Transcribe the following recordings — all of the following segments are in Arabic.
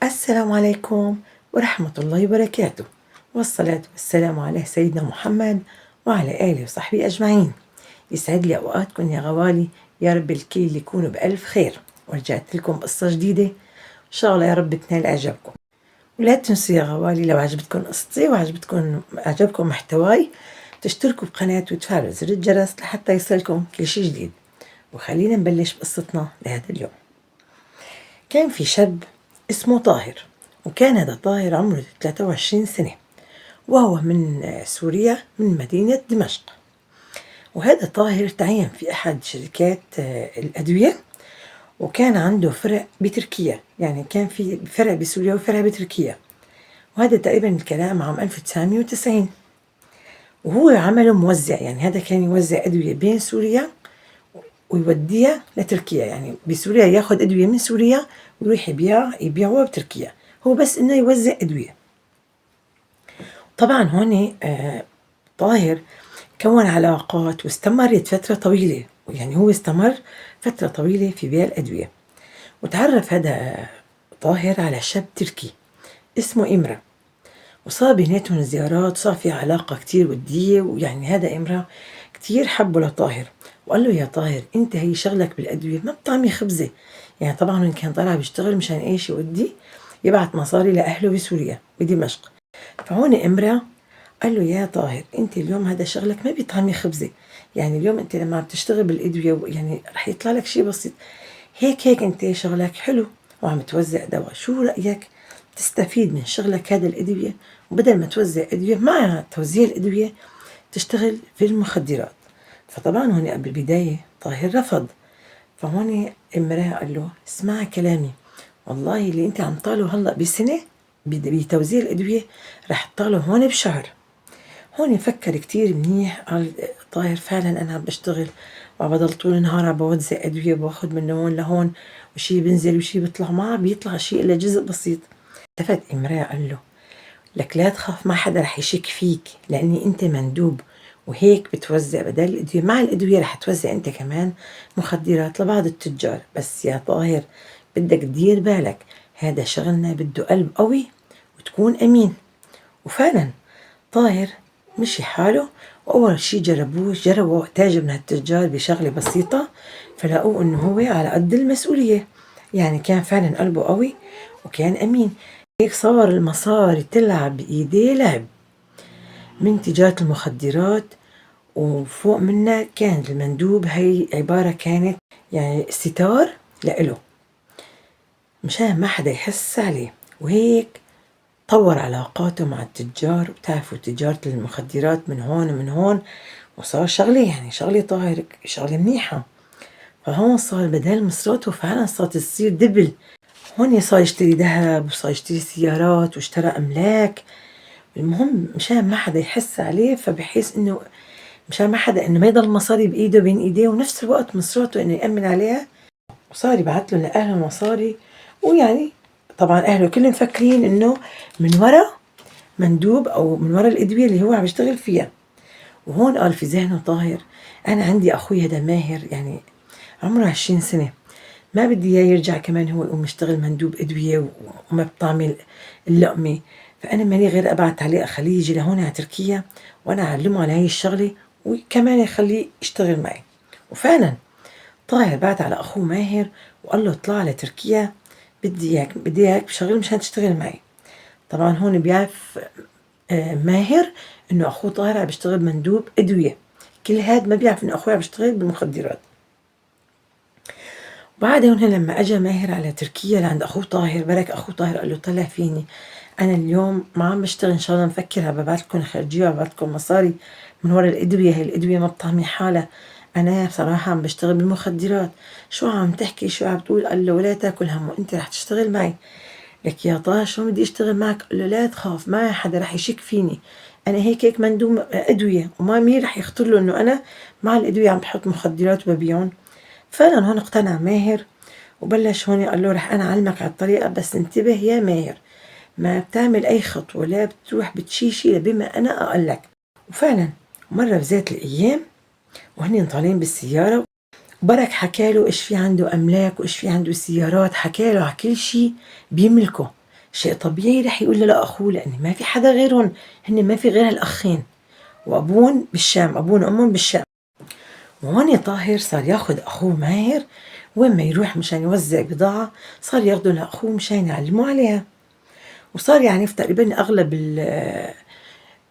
السلام عليكم ورحمة الله وبركاته، والصلاة والسلام على سيدنا محمد وعلى آله وصحبه أجمعين. يسعد لي أوقاتكم يا غوالي، يا رب الكل يكونوا بألف خير. ورجعت لكم قصة جديدة إن شاء الله يا رب تنال إعجابكم. ولا تنسوا يا غوالي لو عجبتكم قصتي وعجبكم محتواي تشتركوا بقناتي وتفعلوا زر الجرس لحتى يصلكم كل شي جديد. وخلينا نبلش بقصتنا لهذا اليوم. كان في شاب اسمه طاهر، وكان هذا طاهر عمره 23 سنة، وهو من سوريا من مدينة دمشق. وهذا طاهر تعين في أحد شركات الأدوية، وكان عنده فرع بتركيا، يعني كان في فرع بسوريا وفرع بتركيا، وهذا تقريبا الكلام عام 1990. وهو عمله موزع، يعني هذا كان يوزع أدوية بين سوريا ويوديها لتركيا، يعني بسوريا ياخذ أدوية من سوريا ويروح يبيعوها بتركيا، هو بس إنه يوزع أدوية. طبعا هون طاهر كون علاقات واستمرت فترة طويلة، يعني هو استمر فترة طويلة في بيع الأدوية. وتعرف هذا طاهر على شاب تركي اسمه إمرة، وصار بيناتهم زيارات، صار في علاقة كتير ودية. ويعني هذا إمرة كتير حبه لطاهر، وقال له يا طاهر انت هي شغلك بالأدوية ما بطعمي خبزة. يعني طبعا من كان طالع بيشتغل مشان ايش يودي يبعت مصاري لأهله بسوريا بدمشق. فهون إمرة قال له يا طاهر انت اليوم هذا شغلك ما بيطعمي خبزة، يعني اليوم انت لما عم تشتغل بالأدوية يعني رح يطلع لك شيء بسيط، هيك انت شغلك حلو وعم توزع دواء، شو رأيك تستفيد من شغلك هذا الأدوية، وبدل ما توزع أدوية مع توزيع الأدوية تشتغل في المخدرات. فطبعا هون بالبداية طاهر رفض. فهون امرأة قال له اسمع كلامي، والله اللي انت عم طاله هلأ بسنة بتوزيع الأدوية رح تطاله هون بشهر. هون فكر كتير منيح، قال طاهر فعلا أنا عم بشتغل وعم بضل طول النهار عم بوزع أدوية وباخد من هون لهون، وشي بنزل وشي بيطلع، ما بيطلع شي إلا جزء بسيط. التفت امرأة قال له لك لا تخاف، ما حدا رح يشك فيك لأني أنت مندوب، وهيك بتوزع بدل الأدوية، مع الأدوية رح توزع أنت كمان مخدرات لبعض التجار. بس يا طاهر بدك تدير بالك، هذا شغلنا بده قلب قوي وتكون أمين. وفعلا طاهر مشي حاله، وأول شي جربوا تاجر من هالتجار بشغلة بسيطة، فلقوه إنه هو على قد المسؤولية، يعني كان فعلا قلبه قوي وكان أمين. هيك صار المصاري تلعب بإيديه لعب من تجارة المخدرات. وفوق منها كان المندوب، هي عبارة كانت يعني ستار لإله مشان ما حدا يحس عليه. وهيك طور علاقاته مع التجار، وبتعرفوا تجارة المخدرات من هون ومن هون، وصار شغلة يعني شغلة طاهر شغلة منيحة. فهون صار بدل مصراته فعلا صارت تصير دبل. هون صار يشتري ذهب وصار يشتري سيارات واشترى أملاك. المهم مشان ما حدا يحس عليه، فبحيث انه مشان ما حدا انه ما يضل مصاري بايده بين ايديه، ونفس الوقت مصراته انه يأمن عليها. وصار يبعث له لأهله مصاري، ويعني طبعا أهله كلهم مفكرين إنه من ورا مندوب أو من ورا الأدوية اللي هو عم يشتغل فيها. وهون قال في ذهنه طاهر أنا عندي أخوي هذا ماهر، يعني عمره 20 سنة، ما بدي إياه يرجع كمان هو يقوم يشتغل مندوب أدوية وما بطعم اللقمة. فأنا مالي غير أبعت عليه أخليه يجي لهون على تركيا، وأنا أعلمه على هاي الشغلة، وكمان يخليه يشتغل معي. وفعلا طاهر بعت على أخوه ماهر وقال له اطلع على تركيا، بدي إياك بشغل مشان تشتغل معي. طبعا هون بيعرف ماهر إنه أخوه طاهر عم بيشتغل مندوب أدوية، كل هاد ما بيعرف إنه أخوه عم بيشتغل بالمخدرات. وبعدين لما أجا ماهر على تركيا لعند أخوه طاهر، برك أخوه طاهر قال له طلع فيني، أنا اليوم ما عم بشتغل إن شاء الله مفكر ببعت لكم خرجية وببعت لكم مصاري من ورا الأدوية، هي الأدوية ما بطعمي حالها، أنا بصراحة عم بشتغل بالمخدرات. شو عم تحكي شو عم تقول؟ قال له ولا تاكل هم، وأنت رح تشتغل معي. لك يا طه شو بدي اشتغل معك؟ قال له لا تخاف، ما حدا رح يشك فيني، انا هيك مندوب ادويه، وما مين رح يخطر له انه انا مع الادويه عم بحط مخدرات وببيعهم. فعلا هون اقتنع ماهر وبلش هون قال له رح انا اعلمك على الطريقه، بس انتبه يا ماهر ما بتعمل اي خطوه لا بتروح بتشي بما انا اقول لك. وفعلا مره بذات الايام وهن طالعين بالسياره، برك حكاله ايش في عنده املاك وايش في عنده سيارات، حكاله على كل شيء بيملكه. شيء طبيعي رح يقول لأخوه، لأن ما في حدا غيرهم، هن ما في غير هالأخين، وأبون بالشام، أبون وأمهم بالشام. وهون طاهر صار ياخد أخوه ماهر وين ما يروح مشان يوزع بضاعة، صار ياخده لأخوه مشان يعلموا عليها. وصار يعني في تقريبا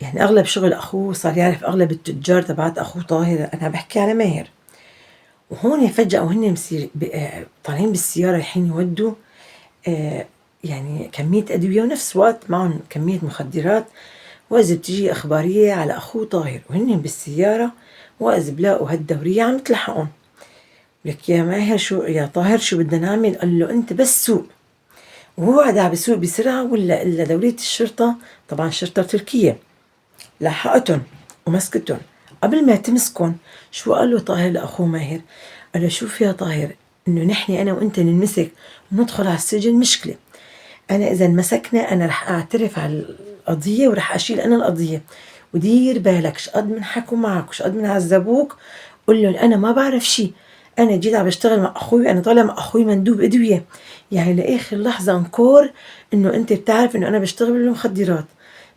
يعني أغلب شغل أخوه، صار يعرف أغلب التجار تبعت أخوه طاهر، أنا بحكي على ماهر. وهون فجأة وهن طالعين بالسيارة رايحين يودوا يعني كمية أدوية، ونفس وقت معهم كمية مخدرات، وإذا بتجي إخبارية على أخوه طاهر وهن بالسيارة، وإذا بلاقوا هالدورية عم تلحقهم. لك يا ماهر شو يا طاهر شو بدنا نعمل؟ قال له أنت بس سوق. وهو قاعد بسوق بسرعة، ولا إلا دورية الشرطة، طبعا شرطة تركية، لحقتهم ومسكتهم. قبل ما تمسكن شو قال له طاهر لأخوه ماهر؟ قال له شوف يا طاهر، إنه نحن أنا وأنت ننمسك وندخل على السجن مشكلة. أنا إذا مسكنا أنا رح أعترف على القضية ورح أشيل أنا القضية، ودير بالك شقد من حكوا معك وشقد من عذبوك قل له أنا ما بعرف شي، أنا جيت عم بشتغل مع أخوي، أنا طالع مع أخوي مندوب أدوية، يعني لآخر لحظة انكور إنه أنت بتعرف إنه أنا بشتغل بالمخدرات،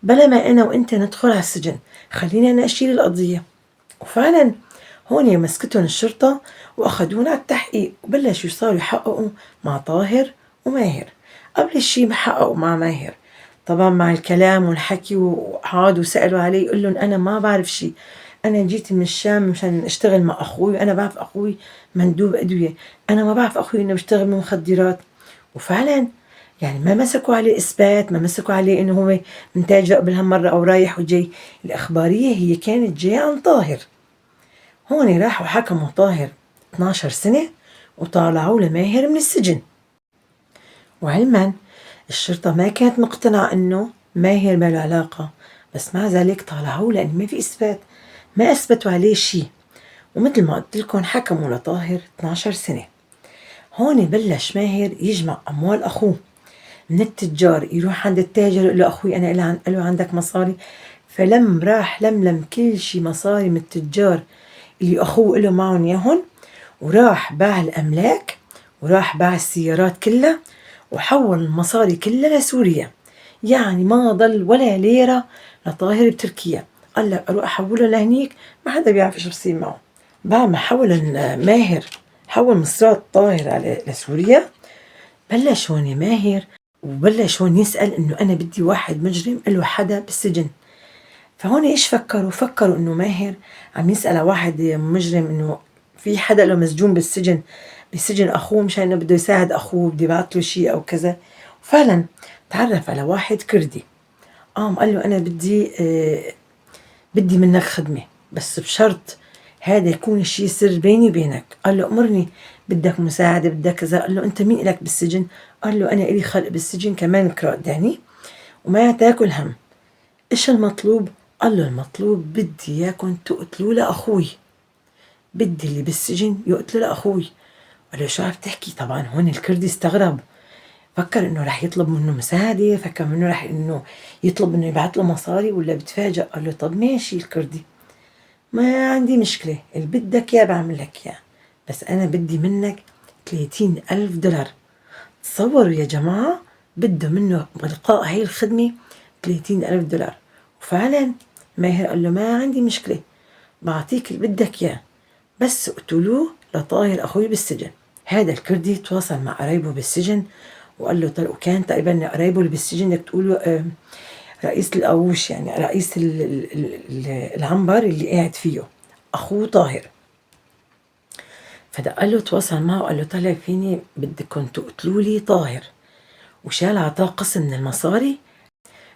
بلا ما أنا وأنت ندخل على السجن، خليني أنا أشيل القضية. وفعلا هون مسكتهم الشرطة وأخذونا على التحقيق، وبلشوا صاروا يحققوا مع طاهر وماهر. قبل الشي بحققوا مع ماهر طبعا مع الكلام والحكي، وعادوا سألوا عليه يقول لهم أنا ما بعرف شي، أنا جيت من الشام مشان أشتغل مع أخوي، وأنا بعرف أخوي مندوب أدوية، أنا ما بعرف أخوي إنه بيشتغل بمخدرات. وفعلا يعني ما مسكوا عليه إثبات، ما مسكوا عليه إنه هو متاجر قبل هالمرة أو رايح وجاي. الإخبارية هي كانت جاية عن طاهر. هون راحوا حكموا طاهر 12 سنة وطالعوا لماهر من السجن. وعلما الشرطة ما كانت مقتنعة إنه ماهر ما له علاقة، بس مع ذلك طالعوه لأن ما في إثبات، ما أثبتوا عليه شيء. ومثل ما قلت لكم حكموا لطاهر 12 سنة. هون بلش ماهر يجمع أموال أخوه من التجار، يروح عند التاجر يقول له أخوي أنا قال له عندك مصاري؟ راح لملم كل شي مصاري من التجار اللي أخوه له معهم ياهن، وراح باع الأملاك، وراح باع السيارات كلها، وحول المصاري كلها لسوريا. يعني ما ضل ولا ليرة لطاهر بتركيا. قال لك أروح أحوله لهنيك، ما حدا بيعرف شو بصير معه. بعد ما حول ماهر حول مصرات طاهر على لسوريا، بلش هون ماهر وبلش هون يسأل إنه أنا بدي واحد مجرم له حدا بالسجن. فهون إيش فكروا إنه ماهر عم يسأل واحد مجرم إنه في حدا له مسجون بسجن أخوه، مشان إنه بده يساعد أخوه، بده يبعث له شيء أو كذا. وفعلا تعرف على واحد كردي، قال له أنا بدي منك خدمة، بس بشرط هذا يكون الشيء سر بيني وبينك. قال له أمرني، بدك مساعدة، بدك كذا؟ قال له أنت مين إلك بالسجن؟ قال له أنا إلي خلق بالسجن كمان كراد يعني، وما تاكل هم. إيش المطلوب؟ قال له المطلوب بدي إياكم تقتلوا لأخوي، بدي اللي بالسجن يقتلوا لأخوي. قال له شو عم تحكي؟ طبعا هون الكردي استغرب، فكر انه رح يطلب منه مساعدة، فكر انه رح يطلب انه يبعث له مصاري، ولا بتفاجأ. قال له طب ماشي الكردي، ما عندي مشكلة، اللي بدك اياه بعمل لك اياه، بس انا بدي منك 30,000 دولار. تصوروا يا جماعة، بده منه بلقاء هاي الخدمة 30,000 دولار. وفعلا ماهر قال له ما عندي مشكلة، بعطيك اللي بدك اياه، بس اقتلوه لطاهر أخوي بالسجن. هذا الكردي تواصل مع قرايبه بالسجن وقال له وكان تقريبا قرايبه اللي بالسجن بدك تقولوا رئيس القاووش، يعني رئيس العنبر اللي قاعد فيه أخوه طاهر. فده قال له تواصل معه وقال له طلع فيني بدكم تقتلوا لي طاهر، وشال عطاه قسم من المصاري.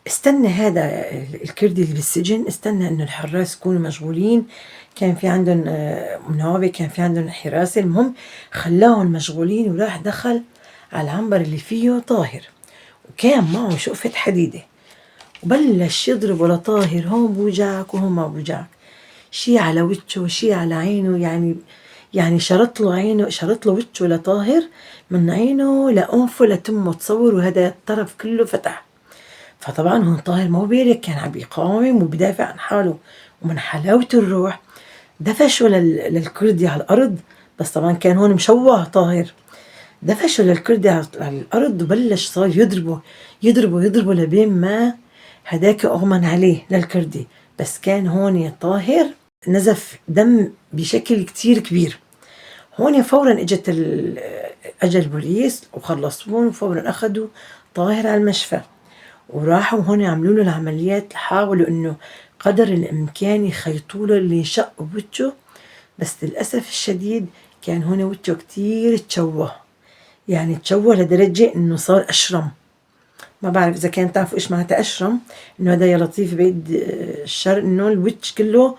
استنى هذا الكردي اللي بالسجن، استنى انه الحراس يكونوا مشغولين، كان في عندهم مناوبة، كان في عندهم حراسة، المهم خلاهم مشغولين، وراح دخل على العنبر اللي فيه طاهر، وكان معه شقفة حديدة، وبلش يضربه لطاهر، هون بوجعك وهون ما بوجعك، شي على وجهه شي على عينه، يعني شرط له عينه، شرط له وجهه لطاهر من عينه لأنفه لتمه. تصوروا هذا الطرف كله فتح. فطبعا هون طاهر ما هو بيرك، كان عم يقاوم وبدافع عن حاله، ومن حلاوة الروح دفشه للكردي على الأرض. بس طبعا كان هون مشوه طاهر، دفشوا للكردي على الأرض وبلش صار يضربه لبين ما هداك أغمى عليه للكردي. بس كان هون طاهر نزف دم بشكل كتير كبير. هون فورا اجى البوليس وخلصوه، وفورا اخذوا طاهر على المشفى، وراحوا هون عملوا له العمليات، حاولوا انه قدر الامكان يخيطوا له اللي شق بوجهه، بس للاسف الشديد كان هون وجهه كتير تشوه، يعني تشوه لدرجة انه صار اشرم. ما بعرف اذا كان تعرفوا ايش معناتها اشرم، انه هذا يا لطيف بعيد الشر انه الوجه كله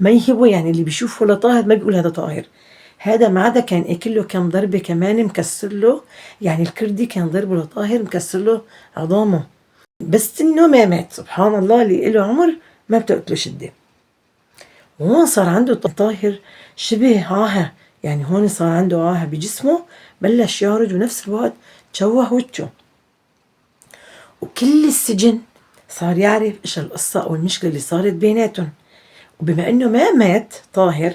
ما يهبه، يعني اللي بيشوفه لطاهر ما بيقول هذا طاهر. هذا ما عدا كان اكل له كم ضربة كمان مكسر له، يعني الكردي كان ضربه لطاهر مكسر له عظامه، بس انه ما مات. سبحان الله، اللي له عمر ما بتقتله شدة. وهون صار عنده طاهر شبه عاهة، يعني هون صار عنده عاهة بجسمه، بلش يعرج ونفس الوقت تشوه وجهه. وكل السجن صار يعرف ايش القصة او المشكلة اللي صارت بيناتهم. وبما انه ما مات طاهر،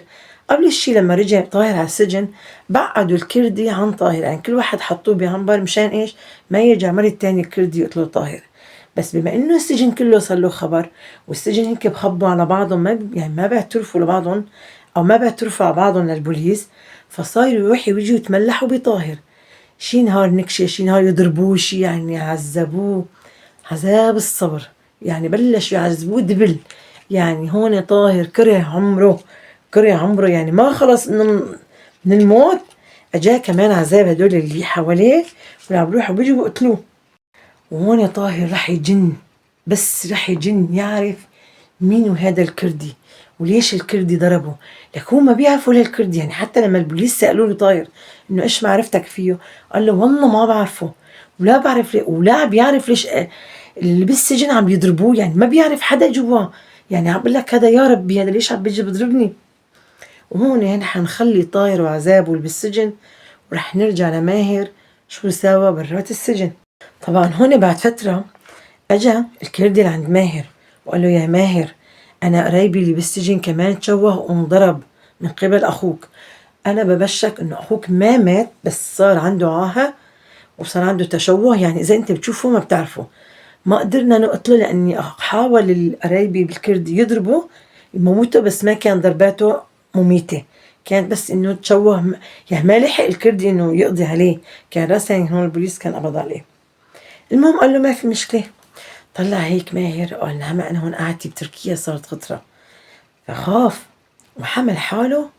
قبل الشي لما رجع طاهر على السجن بعدوا الكردي عن طاهر، يعني كل واحد حطوه بعنبر مشان ايش؟ ما يرجع مرة تانية الكردي يقتلوا طاهر. بس بما انه السجن كله صار له خبر، والسجن هيك بخبوا على بعضهم، ما بيعترفوا لبعضهم او ما بيعترفوا على بعضهم للبوليس، فصاروا يروحوا ويجوا يتملحوا بطاهر، شي نهار نكشة، شي نهار يضربوه، شي يعني عذبوه عذاب الصبر، يعني بلشوا يعذبوه دبل. يعني هون طاهر كره عمره، يعني ما خلص من الموت، اجاه كمان عذاب هدول اللي حواليه، وعم بيروحوا بيجوا بيقتلوه. وهون طاهر رح يجن، بس رح يجن يعرف مين هذا الكردي وليش الكردي ضربه. لك هو ما بيعرفوا ليه الكردي، يعني حتى لما البوليس سألوه له طاهر انه ايش معرفتك فيه، قال له والله ما بعرفه، ولا بعرف ليه، ولا بيعرف ليش اللي بالسجن عم يضربوه، يعني ما بيعرف حدا جوا، يعني عم بقول لك هذا يا ربي هذا ليش عم بيجي بيضربني. وهون نحن نخلي طاهر وعذابه اللي بالسجن، ورح نرجع لماهر شو سوا برات السجن. طبعا هون بعد فترة اجا الكردي لعند ماهر وقال له يا ماهر، انا قرايبي اللي بالسجن كمان تشوه وانضرب من قبل اخوك، انا ببشرك انه اخوك ما مات بس صار عنده عاهة وصار عنده تشوه، يعني اذا انت بتشوفه ما بتعرفه. ما قدرنا نقتله لاني حاول القرايبي بالكردي يضربه يموته، بس ما كان ضرباته مميتة، كانت بس انه تشوه، يعني ما لحق الكردي انه يقضي عليه، كان راسا هون البوليس كان قبض عليه. المهم قال له ما في مشكلة. طلع هيك ماهر قال نعم أنا هون قعدتي بتركيا صارت خطرة، فخاف وحمل حاله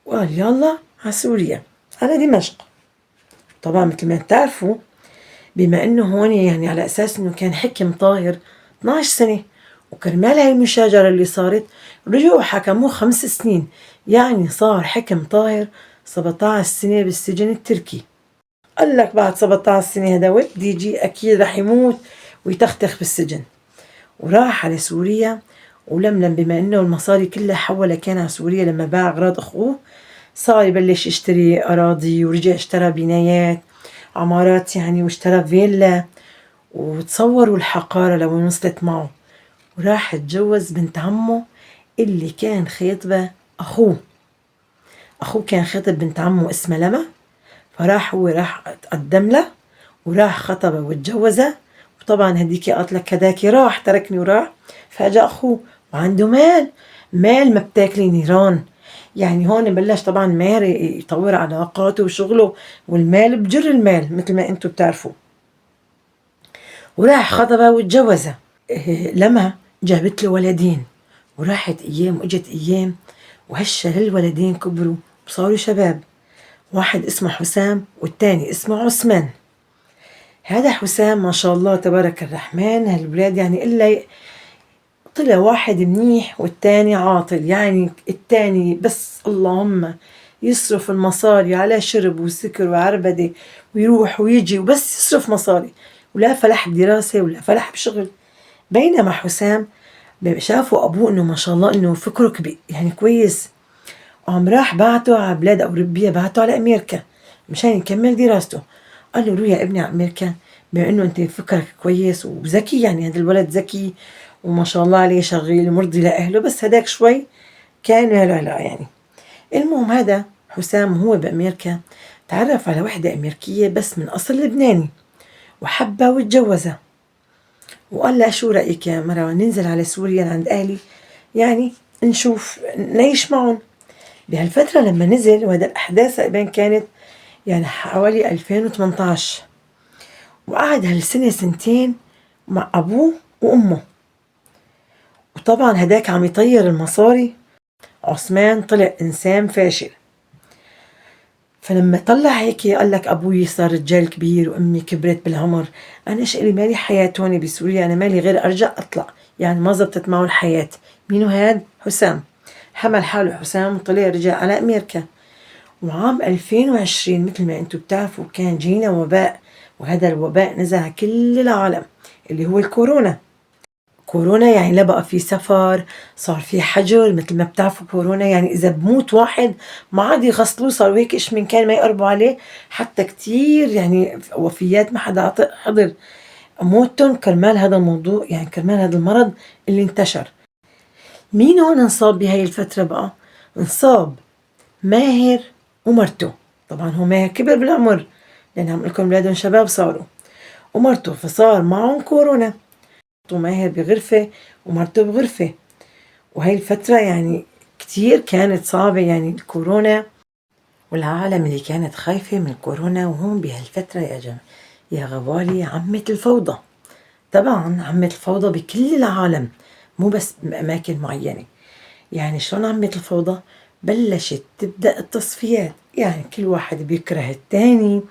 وقال يلا على سوريا على دمشق. طبعا مثل ما تعرفوا بما انه هون يعني على اساس انه كان حكم طاهر 12 سنة، وكرمال هاي المشاجرة اللي صارت رجعوا حكموه 5 سنين، يعني صار حكم طاهر 17 سنة بالسجن التركي. قال لك بعد 17 سنة هذا ودي يجي أكيد رح يموت ويتختخ بالسجن، وراح على سوريا ولملم. بما انه المصاري كلها حولها كان على سوريا، لما باع اغراض اخوه صار يبلش يشتري اراضي، ورجع اشترى بنايات عمارات يعني، واشترى فيلا، وتصوروا الحقارة لو وصلت معه. وراح اتجوز بنت عمه اللي كان خاطبه اخوه كان خاطب بنت عمه اسمها لما، فراح هو راح تقدم له وراح خطبه واتجوزها. وطبعا هديك قالت لك هداك راح تركني وراح، فاجا اخوه وعنده مال ما بتاكلي نيران. يعني هون بلش طبعا ماهر يطور علاقاته وشغله، والمال بجر المال مثل ما انتم بتعرفوا. وراح خطبها واتجوزها. لما جابت له ولدين، وراحت ايام واجت ايام، هالولدين كبروا وصاروا شباب، واحد اسمه حسام والتاني اسمه عثمان. هذا حسام ما شاء الله تبارك الرحمن، هالولاد يعني إلا طلع واحد منيح والتاني عاطل، يعني التاني بس اللهم يصرف المصاري على شرب وسكر وعربدة، ويروح ويجي وبس يصرف مصاري، ولا فلح بدراسة ولا فلح بشغل. بينما حسام شافوا أبوه إنه ما شاء الله إنه فكره كبير يعني كويس، قام راح بعته على بلاد أوروبية، بعته على أمريكا مشان يكمل دراسته. قال له روح يا ابني على أمريكا، بما إنه أنت فكرك كويس وذكي، يعني هذا الولد ذكي وما شاء الله عليه شغيل ومرضي لأهله، بس هداك شوي كان لا يعني. المهم هذا حسام هو بأمريكا تعرف على وحدة أمريكية بس من أصل لبناني وحبها واتجوزها، وقال لها شو رأيك يا مروة ننزل على سوريا عند أهلي، يعني نشوف نعيش معهم. بهالفترة لما نزل، وهذا الأحداث تقريبا كانت يعني حوالي 2018، وقعد هالسنة سنتين مع أبوه وأمه. وطبعا هداك عم يطير المصاري، عثمان طلع إنسان فاشل. فلما طلع هيك قال لك أبوي صار رجال كبير وأمي كبرت بالعمر، أنا إيش إلي مالي حياة هون بسوريا، أنا مالي غير أرجع أطلع. يعني ما زبطت معه الحياة. مينو هاد؟ حسام. حمل حاله حسام وطلع رجع على أمريكا. وعام 2020 مثل ما أنتم بتعرفوا كان جينا وباء، وهذا الوباء نزل على كل العالم اللي هو الكورونا. كورونا يعني لا بقى في سفر، صار في حجر. مثل ما بتعرفوا كورونا يعني إذا بموت واحد ما عاد يغسلوه، صاروا هيك إيش من كان ما يقربوا عليه. حتى كتير يعني وفيات ما حدا حضر موتهم كرمال هذا الموضوع، يعني كرمال هذا المرض اللي انتشر. مين هون انصاب بهاي الفترة بقى؟ انصاب ماهر ومرته. طبعا هو ماهر كبر بالعمر، لأن عم لكم أولادهم شباب صاروا، ومرته فصار معهم كورونا. ماهر بغرفة ومرته بغرفة. وهي الفترة يعني كتير كانت صعبة، يعني الكورونا والعالم اللي كانت خايفة من الكورونا. وهون بهالفترة يا جماعة يا غوالي عمت الفوضى. طبعا عمت الفوضى بكل العالم، مو بس بأماكن معينة. يعني شلون عمت الفوضى؟ بلشت تبدأ التصفيات، يعني كل واحد بيكره التاني،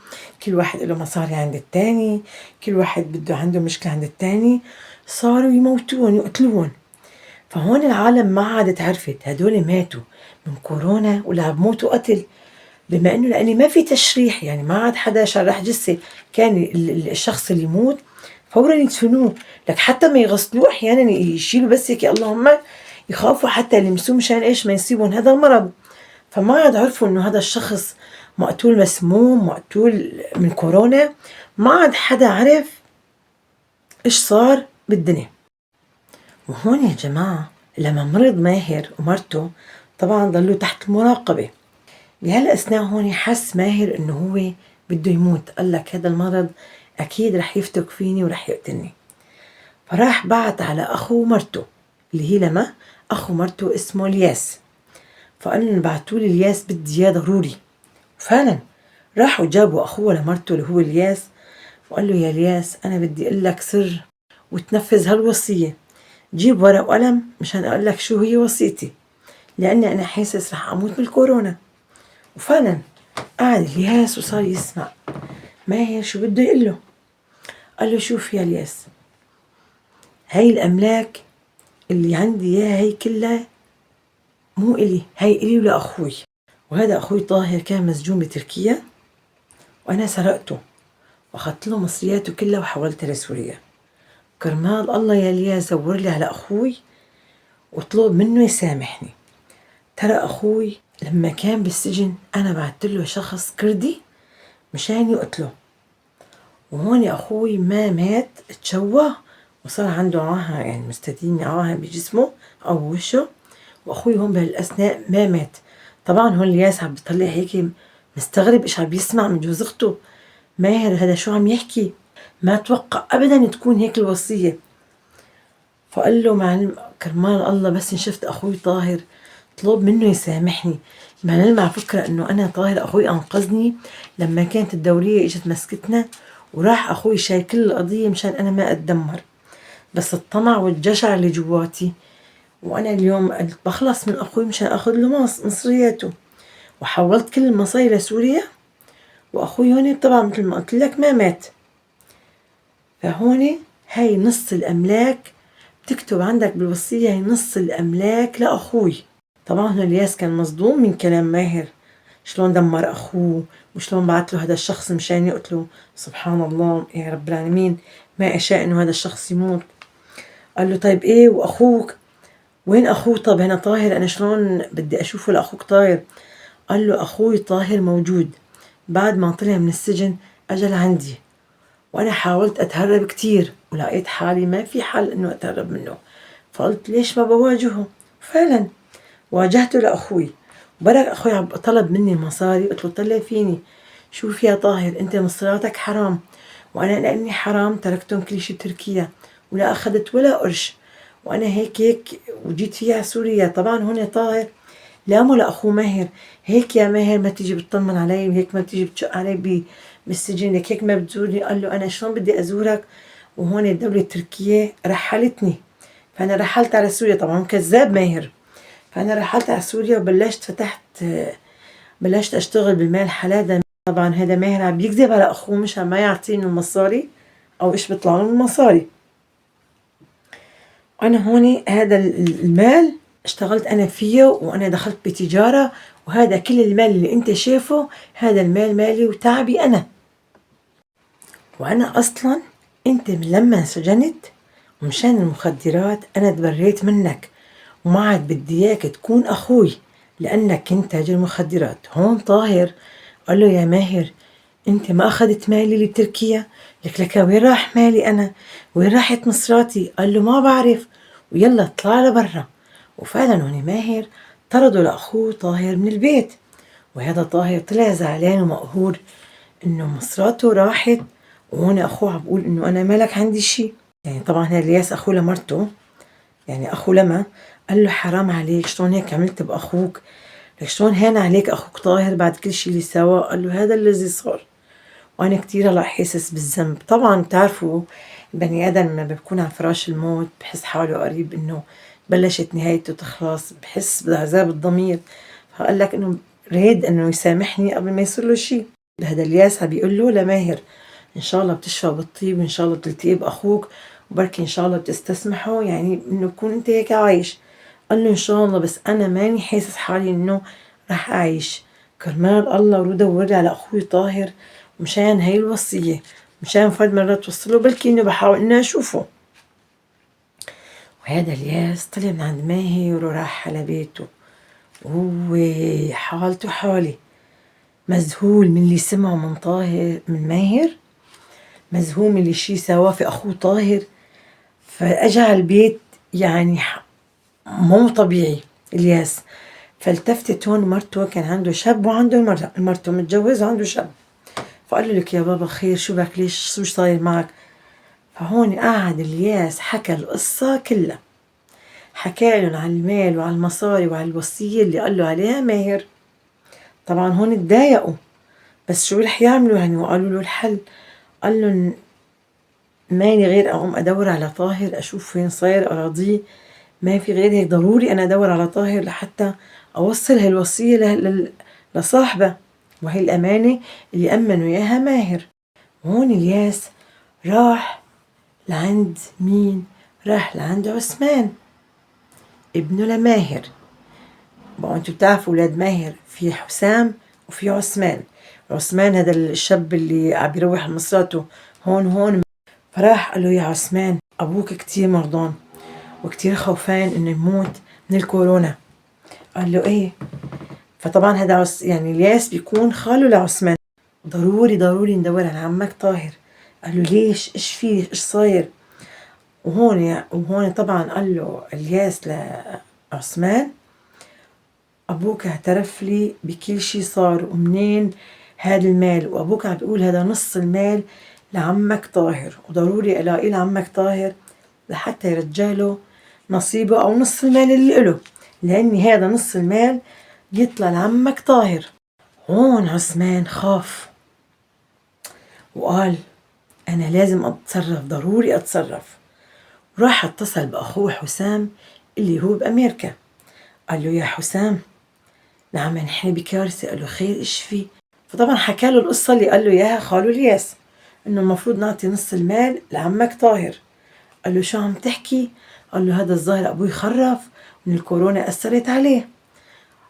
كل واحد له مصاري عند التاني، كل واحد بده عنده مشكلة عند التاني، صاروا يموتون يقتلون. فهون العالم ما عادت عرفت هدول ماتوا من كورونا ولا بموتوا قتل، بما انه لاني ما في تشريح، يعني ما عاد حدا شرح جثه. كان الشخص اللي يموت فورا يدفنوه، لك حتى ما يغسلوه احيانا يشيلوا بس هيك اللهم، يخافوا حتى يلمسوه مشان ايش ما يصيبهم هذا المرض. فما عاد عرفوا انه هذا الشخص مقتول مسموم، مقتول من كورونا. ما عاد حدا عرف ايش صار بالدنيا. وهون يا جماعة لما مرض ماهر ومرته طبعا ضلوا تحت المراقبة. بهالأثناء هون حس ماهر انه هو بده يموت، قال لك هذا المرض اكيد رح يفتك فيني ورح يقتلني. فراح بعت على اخو مرته اللي هي لما اخو مرته اسمه الياس، فقال لهم بعتوا لي الياس بدي اياه ضروري. فعلا راحوا جابوا اخوه لمرته اللي هو الياس، وقال له يا الياس انا بدي اقول لك سر وتنفذ هالوصيه. جيب ورق وقلم مشان اقول لك شو هي وصيتي، لاني انا حاسس رح اموت بالكورونا. وفعلا قعد الياس وصار يسمع ماهر شو بده يقول له. قال له شوف يا الياس، هاي الاملاك اللي عندي اياها هي كلها مو الي، هاي الي ولاخوي. وهذا اخوي طاهر كان مسجون بتركيا، وانا سرقته واخذت له مصرياته كلها وحولتها لسوريا. كرمال الله يا الياس زور لي على اخوي واطلب منه يسامحني. ترى أخوي لما كان بالسجن أنا بعت له شخص كردي مشان يقتله، وهون أخوي ما مات، تشوه وصار عنده عاهة، يعني مستديم عاهة بجسمه أو وشه. وأخوي هون بهالأثناء ما مات. طبعا هون الياس عم بيطلع هيك مستغرب إيش عم بيسمع من جوز أخته. ماهر هذا شو عم يحكي؟ ما توقع أبدا تكون هيك الوصية. فقال له معلم كرمال الله بس إن شفت أخوي طاهر طلب منه يسامحني. معلم على فكرة إنه أنا طاهر أخوي أنقذني لما كانت الدورية إجت مسكتنا، وراح أخوي شايل كل القضية مشان أنا ما أتدمر، بس الطمع والجشع اللي جواتي. وأنا اليوم قلت بخلص من أخوي مشان أخذ له مصرياته، وحولت كل المصاري لسوريا. وأخوي هون طبعا مثل ما قلت لك ما مات. فهون هاي نص الأملاك بتكتب عندك بالوصية، هي نص الأملاك لأخوي. طبعا هنا الياس كان مصدوم من كلام ماهر، شلون دمر أخوه وشلون بعت له هذا الشخص مشان يقتله. سبحان الله يا رب العالمين، ما أشاء إنه هذا الشخص يموت. قال له طيب إيه وأخوك وين؟ أخوه طب هنا طاهر أنا شلون بدي أشوفه لأخوك طاهر؟ قال له أخوي طاهر موجود، بعد ما طلع من السجن أجل عندي، وأنا حاولت أتهرب كتير ولقيت حالي ما في حل إنه أتهرب منه. فقلت ليش ما بواجهه؟ فعلا واجهته لأخوي. برك أخوي طلب مني المصاري، قلت له طلع فيني شوف يا طاهر أنت مصراتك حرام، وأنا لأني حرام تركتهم كل شي بتركيا ولا أخذت ولا قرش، وأنا هيك وجيت فيها على سوريا. طبعا هون طاهر لامه لأخوه ماهر، هيك يا ماهر ما تيجي بتطمن علي، وهيك ما تيجي بتشق علي بالسجن، لك هيك ما بتزورني. قال له أنا شلون بدي أزورك وهون الدولة التركية رحلتني؟ فأنا رحلت على سوريا. طبعا كذاب ماهر. فأنا رحلت على سوريا وبلشت بلشت أشتغل بالمال حلال. طبعا هذا ماهر عم بيكذب على أخوه مشان ما يعطيني المصاري أو إيش بيطلع له المصاري. أنا هون هذا المال اشتغلت أنا فيه، وأنا دخلت بتجارة، وهذا كل المال اللي أنت شايفه هذا المال مالي وتعبي أنا. وأنا أصلا أنت من لما سجنت ومشان المخدرات أنا تبريت منك، وما عاد بدي إياك تكون أخوي لأنك كنت تاجر مخدرات. هون طاهر قال له يا ماهر أنت ما أخذت مالي لتركيا؟ لك وين راح مالي أنا؟ وين راحت مصراتي؟ قال له ما بعرف، ويلا اطلع لبرا. وفعلا هون ماهر طردوا لأخوه طاهر من البيت، وهذا طاهر طلع زعلان ومقهور إنه مصراته راحت، وهون أخوه عم بقول إنه أنا مالك عندي شي. يعني طبعا هذا الياس أخوه لمرته، يعني أخو لما قال له حرام عليك، شلون هيك عملت بأخوك؟ لك شلون هان عليك أخوك طاهر بعد كل شي اللي سواه؟ قال له هذا الذي صار، وأنا كتير هلأ حاسس بالذنب. طبعا بتعرفوا البني آدم لما بيكون على فراش الموت بحس حاله قريب إنه بلشت نهايته تخلص، بحس بعذاب الضمير. فقال لك إنه ريد إنه يسامحني قبل ما يصير له شي. هذا الياس بيقول له لماهر إن شاء الله بتشفى بالطيب، وإن شاء الله بتلتقي بأخوك، وبركي إن شاء الله بتستسمحه، يعني إنه تكون أنت هيك عايش. قال له إن شاء الله، بس أنا ماني حاسس حالي إنه رح أعيش. كرمال الله ورود دوري على أخوي طاهر، مشان هاي الوصية، مشان فد مرة توصله، بلكي إنه بحاول إني أشوفه. وهذا الياس طلع من عند ماهر وراح على بيته، وهو حالته حالي مذهول من اللي سمعه من طاهر من ماهر، مذهول من اللي شي سواه في أخوه طاهر. فأجا على البيت يعني مو طبيعي الياس. فالتفتت هون مرته، كان عنده شاب وعنده مرته متجوز وعنده شاب. فقال له لك يا بابا خير، شو بك؟ ليش؟ شو صاير معك؟ فهون قعد الياس حكى القصة كلها، حكى لهم على المال وعلى المصاري وعلى الوصية اللي قال له عليها ماهر. طبعا هون اتضايقوا، بس شو رح يعملوا يعني؟ وقالوا له الحل. قال لهم ماني غير أقوم أدور على طاهر أشوف وين صاير أراضيه، ما في غير هيك، ضروري أنا أدور على طاهر لحتى أوصل هالوصية لصاحبه، وهي الأمانة اللي أمنوا إياها ماهر. هون الياس راح لعند مين؟ راح لعند عثمان ابنه لماهر. بقى انتوا بتعرفوا ولاد ماهر في حسام وفي عثمان. عثمان هذا الشاب اللي عم بيروح مصراته هون. فراح قال له يا عثمان أبوك كتير مرضان وكتير خوفان إنه يموت من الكورونا. قال له إيه. فطبعا هذا يعني الياس بيكون خاله لعثمان. ضروري ندور على عمك طاهر. قال له ليش؟ إيش فيه؟ إيش صاير؟ وهون طبعا قال له الياس لعثمان أبوك اعترف لي بكل شي صار، ومنين هذا المال؟ وأبوك عم بيقول هذا نص المال لعمك طاهر، وضروري ألاقي لعمك طاهر لحتى يرجعله نصيبه أو نص المال اللي له، لأن هذا نص المال بيطلع لعمك طاهر. هون عثمان خاف وقال أنا لازم أتصرف، ضروري أتصرف. وراح اتصل بأخوه حسام اللي هو بأمريكا. قال له يا حسام نعم نحن بكارثة. قال له خير إيش في؟ فطبعا حكى له القصة اللي قال له إياها خاله الياس، إنه المفروض نعطي نص المال لعمك طاهر. قال له شو عم تحكي؟ قال له هذا الظاهر أبوي خرف من الكورونا أثرت عليه.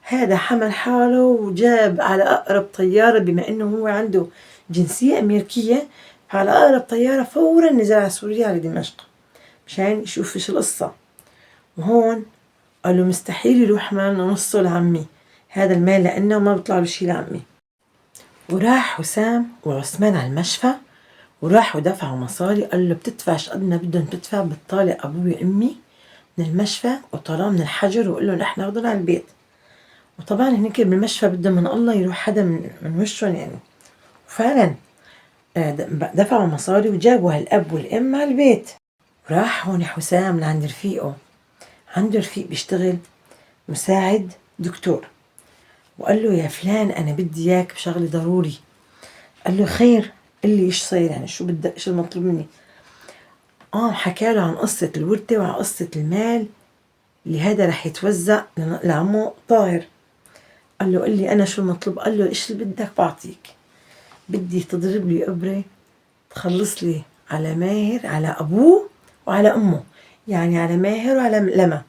هذا حمل حاله وجاب على أقرب طيارة، بما إنه هو عنده جنسية أمريكية، على أقرب طيارة فورا نزل على سوريا على دمشق مشان يشوف إيش القصة. وهون قال له مستحيل يروح مالنا نصه لعمي هذا المال، لأنه ما بيطلع له شي لعمي. وراح حسام وعثمان على المشفى، وراحوا دفعوا مصاري. قال له بتدفعش قد ما بدهم تدفع، بتطالع أبوي وأمي من المشفى وطلعوا من الحجر وقال له نحن ناخذهم على البيت. وطبعا هنيك بالمشفى بدهم من الله يروح حدا من وشهم يعني. وفعلا دفعوا مصاري وجابوا هالأب والأم على البيت. وراح هون حسام لعند رفيقه، عنده رفيق بيشتغل مساعد دكتور، وقال له يا فلان أنا بدي إياك بشغلة ضروري. قال له خير، قل لي إيش صاير، يعني شو بدك، إيش المطلوب مني؟ حكى له عن قصة الوردة وعن قصة المال اللي هذا رح يتوزع لعمه طاهر. قال له قل لي أنا شو المطلوب؟ قال له إيش اللي بدك بعطيك، بدي تضرب لي إبرة تخلص لي على ماهر، على أبوه وعلى أمه، يعني على ماهر وعلى لما،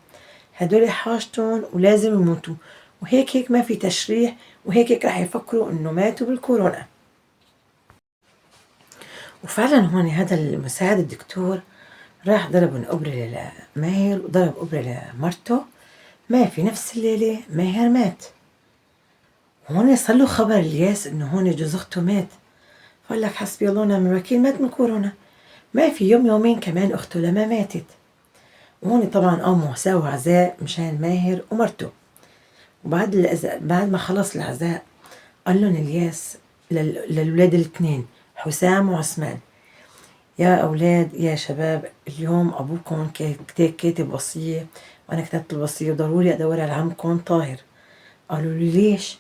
هدول حاجتهم ولازم يموتوا، وهيك ما في تشريح، وهيك رح يفكروا إنه ماتوا بالكورونا. وفعلا هون هذا المساعد الدكتور راح ضرب الإبرة لماهر وضرب إبرة لمرته، ما في نفس الليلة ماهر مات. هون صار له خبر الياس إنه هون جوز أخته مات، فقال لك حسبي الله ونعم الوكيل، مات من كورونا. ما في يوم يومين كمان أخته لما ماتت. وهون طبعا قاموا ساووا عزاء مشان ماهر ومرته. وبعد بعد ما خلص العزاء قال لهم الياس للولاد الاثنين حسام وعثمان، يا أولاد يا شباب، اليوم أبوكم كاتب وصية، وأنا كتبت الوصية وضروري أدور على عمكم طاهر. قالوا لي ليش؟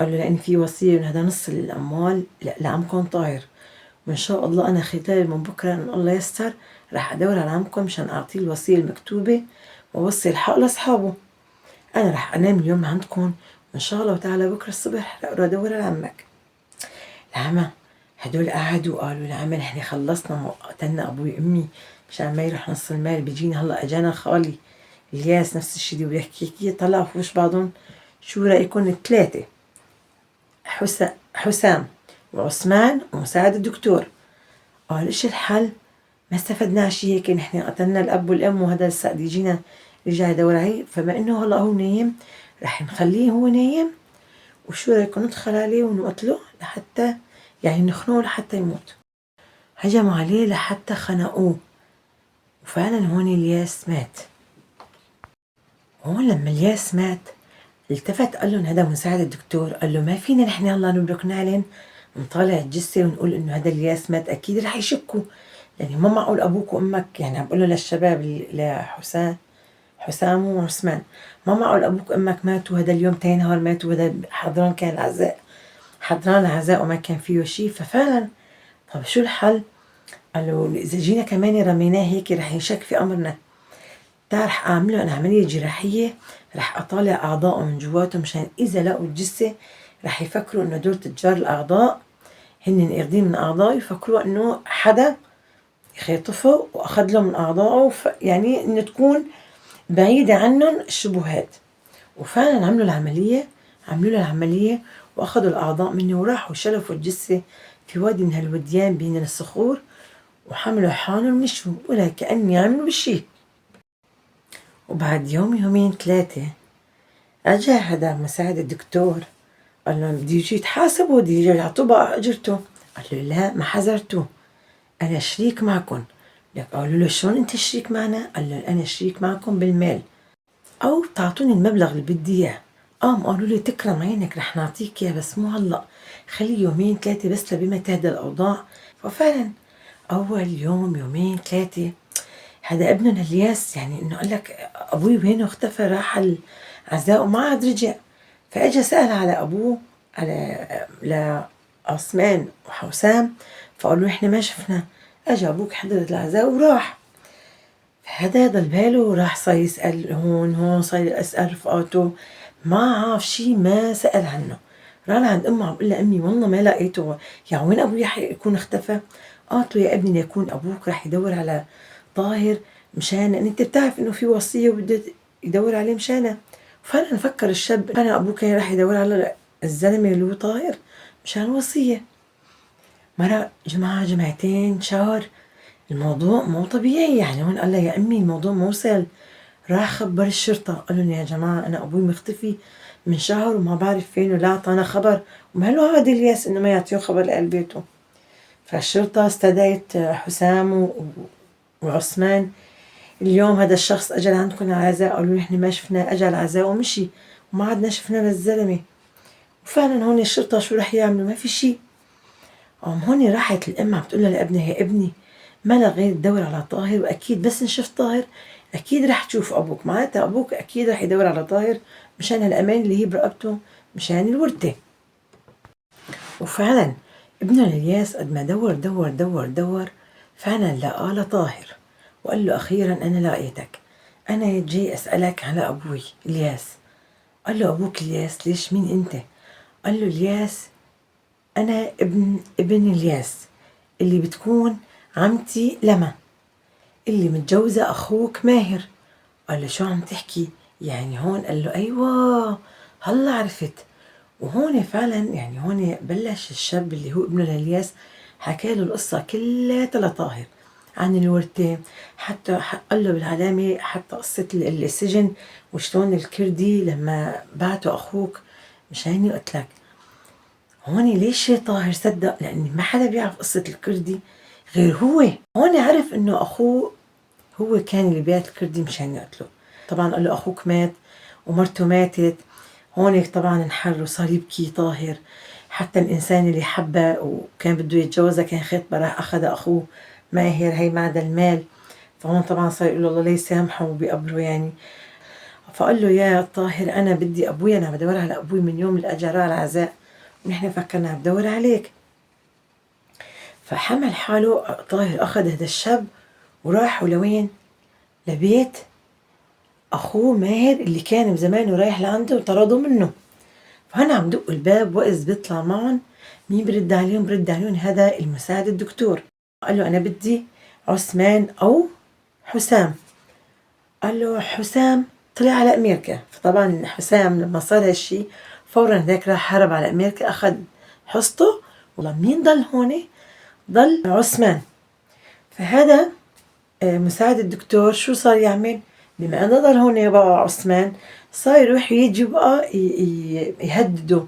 قالوا لأن في وصية إن هذا نص الأموال لعمكم طاهر، وإن شاء الله أنا خلال من بكرة إن الله يستر رح أدور على عمكم مشان أعطيه الوصية المكتوبة ووصي الحق لأصحابه. أنا رح أنام اليوم عندكم، وإن شاء الله تعالى بكرة الصبح رح أدور على عمك. العمى هدول قعدوا وقالوا العمى نحن خلصنا قتلنا أبوي وأمي مشان ما يروح نص المال بيجينا، هلا أجانا خالي الياس نفس الشي دي ويحكي طلعوا في وش بعضهم. شو رأيكم الثلاثة، حسام وعثمان ومساعد الدكتور؟ قال إيش الحل؟ ما استفدنا شي، هيك نحن قتلنا الأب والأم وهذا لسه بده يجينا يرجع يدور عليه، فما إنه هلا هو نايم رح نخليه هو نايم، وشو رأيكم ندخل عليه ونقتله لحتى يعني نخنقه لحتى يموت. هجموا عليه لحتى خنقوه، وفعلا هون الياس مات. هون لما الياس مات التفت قال لهم هذا مساعد الدكتور، قال له ما فينا نحن هلا نبرك نعلن نطالع الجثة ونقول إنه هذا الياس مات، أكيد رح يشكوا، يعني ما معقول أبوك وأمك، يعني عم بقول له للشباب حسام وعثمان، ما معقول أبوك وأمك ماتوا هذا اليوم تاني نهار ماتوا، وهذا حضران كان العزاء، حضران العزاء وما كان فيه شي. ففعلا طب شو الحل؟ قالوا إذا جينا كمان رميناه هيك رح ينشك في أمرنا، رح أعمله أنا عملية جراحية، رح أطالع أعضائه من جواته مشان إذا لقوا الجثة رح يفكروا إنه دول تجار الأعضاء هن قاردين من أعضائه، يفكروا إنه حدا خيطفه وأخذ له من أعضائه، يعني إنه تكون بعيدة عنهم الشبهات. وفعلا عملوا له العملية وأخذوا الأعضاء منه وراحوا شلفوا الجثة في وادي من هالوديان بين الصخور، وحملوا حالهم ومشوا ولا كأن يعملوا بشي. وبعد يوم يومين ثلاثة أجا هذا مساعد الدكتور قال لهم بده يجي يتحاسبوا، بده يجي يعطوه بقى أجرته. قال له لا ما حذرته، أنا شريك معكم. لك قالوا له شلون أنت شريك معنا؟ قال له أنا شريك معكم بالمال، أو تعطوني المبلغ اللي بدي إياه. قالوا لي تكرم عينك رح نعطيك إياه، بس مو هلأ، خلي يومين ثلاثة بس لبما تهدى الأوضاع. ففعلا أول يوم يومين ثلاثة هذا ابننا الياس يعني إنه قال لك أبوي وينه اختفى، راح العزاء وما عاد رجع. فأجا سأل على أبوه على عثمان وحسام، فقالوا إحنا ما شفنا. أجا أبوك حضر العزاء وراح. فهذا ضل باله وراح صار يسأل هون صار يسأل رفقاته، ما عارف شي، ما سأل عنه. راح عند أمه عم بقول لها أمي والله ما لقيته، يعني وين أبوي يكون اختفى؟ قالت له يا ابني ليكون أبوك راح يدور على طاهر مشان أنت بتعرف إنه في وصية وبده يدور عليه مشانه. فأنا نفكر الشاب أنا أبوك راح يدور على الزلمة اللي هو طاهر مشان وصية. مرة جماعة جمعتين شهر، الموضوع مو طبيعي. يعني هون قال لها يا أمي الموضوع موصل، راح خبر الشرطة قالوا لهم يا جماعة أنا أبوي مختفي من شهر وما بعرف فين، ولا أعطانا خبر، وما له عادي الياس إنه ما يعطيه خبر لأهل بيته. فالشرطة استدعت حسام وعثمان، اليوم هذا الشخص أجل عندكم العزاء؟ قالوا نحن ما شفنا، أجل العزاء ومشي وما عدنا شفنا للزلمة. وفعلا هون الشرطة شو رح يعملوا؟ ما في شي. هون راحت الأم عم تقول لابنها: يا ابني ما لك غير تدور على طاهر، وأكيد بس نشوف طاهر أكيد رح تشوف أبوك، معناتها أبوك أكيد رح يدور على طاهر مشان هالأمان اللي هي برقبته، مشان الورثة. وفعلا ابنه الياس قد ما دور دور دور دور فعلا لقى لطاهر، وقال له: أخيرا أنا لقيتك، أنا جاي أسألك على أبوي الياس. قال له: أبوك الياس؟ ليش، مين أنت؟ قال له: الياس أنا ابن الياس اللي بتكون عمتي لما، اللي متجوزة أخوك ماهر. قال له: شو عم تحكي؟ يعني هون؟ قال له: أيوة هلا عرفت. وهون فعلا يعني هون بلش الشاب اللي هو ابنه للياس حكى له القصة كلها لطاهر عن الورثة، حتى قال له بالعلامة حتى قصة السجن، وشلون الكردي لما بعته أخوك مشان يقتلك. هون ليش طاهر صدق؟ لأن ما حدا بيعرف قصة الكردي غير هو. هون عرف إنه أخوه هو كان اللي بيعت الكردي مشان يقتله. طبعا قال له: أخوك مات ومرته ماتت. هون طبعا انحر وصار يبكي طاهر، حتى الإنسان اللي حبه وكان بده يتجوزها كان خطبه راح أخذ أخوه ماهر هي بعد المال. فهون طبعا صار يقول له الله لا يسامحه وبيقبره يعني. فقال له: يا طاهر أنا بدي أبوي، أنا بدور على أبوي من يوم اللي أجراه العزاء، ونحن فكرنا بدور عليك. فحمل حاله طاهر، أخذ هذا الشاب وراحوا لوين؟ لبيت أخوه ماهر اللي كان بزمانه رايح لعنده وطردوا منه. فهنا عم دق الباب، وإذ بيطلع معهم مين برد عليهم؟ برد عليهم هذا المساعد الدكتور. قال له: أنا بدي عثمان أو حسام. قال له: حسام طلع على أمريكا. فطبعا حسام لما صار هالشي فورا ذاك راح هرب على أمريكا، أخذ حصته. والله مين ضل هون؟ ضل عثمان. فهذا مساعد الدكتور شو صار يعمل؟ بما أنه ضل هون بقى عثمان، صار يروح يجي بقى يهدده،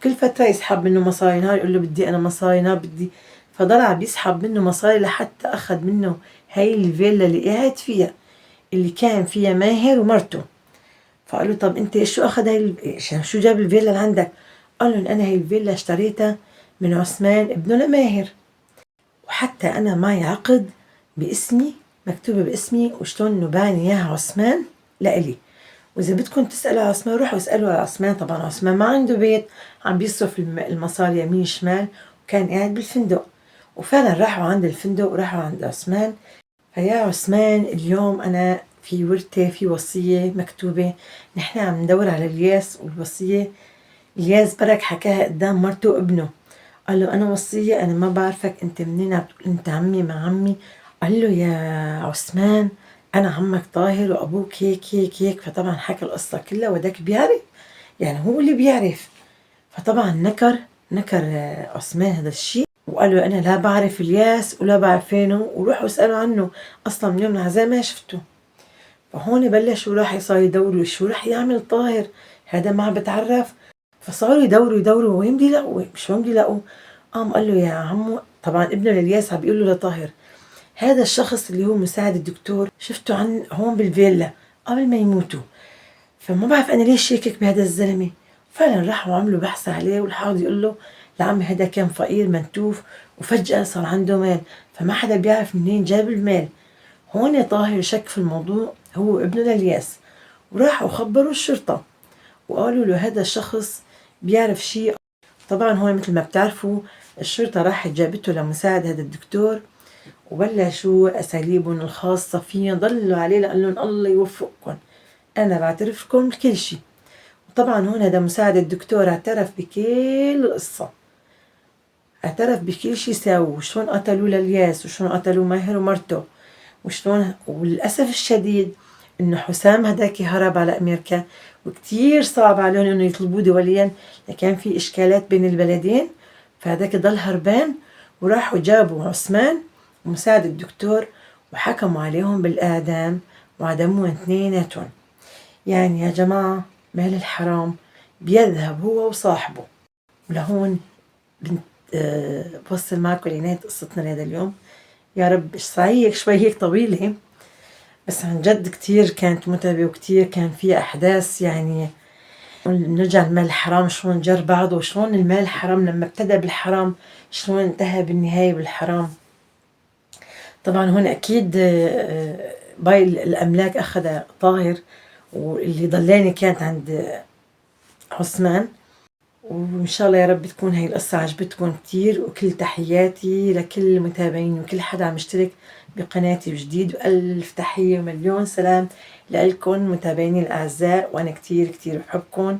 كل فترة يسحب منه مصاري، نهار يقول له بدي أنا مصاري، نهار بدي. فضل عم يسحب منه مصاري لحتى أخذ منه هاي الفيلا اللي قاعد فيها، اللي كان فيها ماهر ومرته. فقال له: طب أنت شو أخذ هاي شو جاب الفيلا اللي عندك؟ قال له: أنا هاي الفيلا اشتريتها من عثمان ابنه لماهر، وحتى أنا معي عقد باسمي، مكتوبة باسمي، وشلون إنه باني إياها عثمان لإلي. وإذا بدكم تسألوا على عثمان روحوا اسألوا على عثمان. طبعا عثمان ما عنده بيت، عم بيصرف المصاري يمين شمال، وكان قاعد بالفندق. وفعلا راحوا عند الفندق وراحوا عند عثمان. فيا عثمان اليوم أنا في ورثة، في وصية مكتوبة، نحن عم ندور على الياس، والوصية الياس برك حكاها قدام مرته وابنه. قال له: أنا وصية، أنا ما بعرفك أنت منين، عم تقول أنت عمي مع عمي. قال له: يا عثمان أنا عمك طاهر وأبوك هيك هيك هيك. فطبعا حكى القصة كلها، وداك بيعرف يعني، هو اللي بيعرف. فطبعا نكر عثمان هذا الشيء، وقال له: أنا لا بعرف الياس ولا بعرف فينه، وروحوا اسألوا عنه، أصلا من يوم العزاء ما شفته. فهون بلشوا راح صاروا يدوروا شو راح يعمل طاهر، هذا ما بتعرف. فصاروا يدوروا وين بدي يلاقوا، شلون بدي يلاقوا. قام قال له: يا عمو، طبعا ابنه للياس عم بيقول له لطاهر: هذا الشخص اللي هو مساعد الدكتور شفته عن هون بالفيلا قبل ما يموتوا، فما بعرف انا ليش شاكك بهذا الزلمه. فعلا راحوا عملوا بحث عليه، والحافظ يقول له: لعمي هذا كان فقير منتوف وفجأة صار عنده مال، فما حدا بيعرف منين جاب المال. هون طاهر شك في الموضوع هو ابنه للياس، وراحوا خبروا الشرطة وقالوا له هذا الشخص بيعرف شيء. طبعا هون مثل ما بتعرفوا الشرطة راحت جابته لمساعد هذا الدكتور، وبلشوا أساليبهم الخاصة فيه، ضلوا عليه لقال لهم الله يوفقكم، أنا بعترف لكم بكل شيء. وطبعا هون هذا مساعد الدكتور اعترف بكل القصة، اعترف بكل شيء ساووا، وشلون قتلوا للياس، وشلون قتلوا ماهر ومرته، وشلون. وللأسف الشديد إنه حسام هداك هرب على أمريكا، وكتير صعب عليهم إنه يطلبوه دوليا، لكان في إشكالات بين البلدين، فهداك ضل هربان. وراحوا جابوا عثمان ومساعد الدكتور وحكموا عليهم بالإعدام وعدموهم اثنيناتهم. يعني يا جماعة مال الحرام بيذهب هو وصاحبه. ولهون بنت بوصل معكم لنهاية قصتنا لهذا اليوم. يا رب صحيح شوي هيك طويلة، بس عن جد كتير كانت متعبة، وكتير كان فيها أحداث يعني نرجع المال الحرام، شلون جر بعض، وشلون المال الحرام لما ابتدأ بالحرام شلون انتهى بالنهاية بالحرام. طبعا هون أكيد باقي الأملاك أخذها طاهر، واللي ضلاني كانت عند عثمان. وإن شاء الله يا رب تكون هاي القصة عجبتكم كتير، وكل تحياتي لكل متابعين وكل حدا عم يشترك بقناتي جديد، وألف تحية ومليون سلام لكم متابعيني الأعزاء، وأنا كتير كتير بحبكم.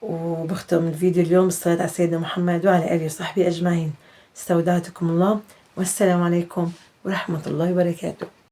وبختم الفيديو اليوم بالصلاة على سيدنا محمد وعلى آله وصحبه أجمعين. استودعتكم الله، والسلام عليكم ورحمة الله وبركاته.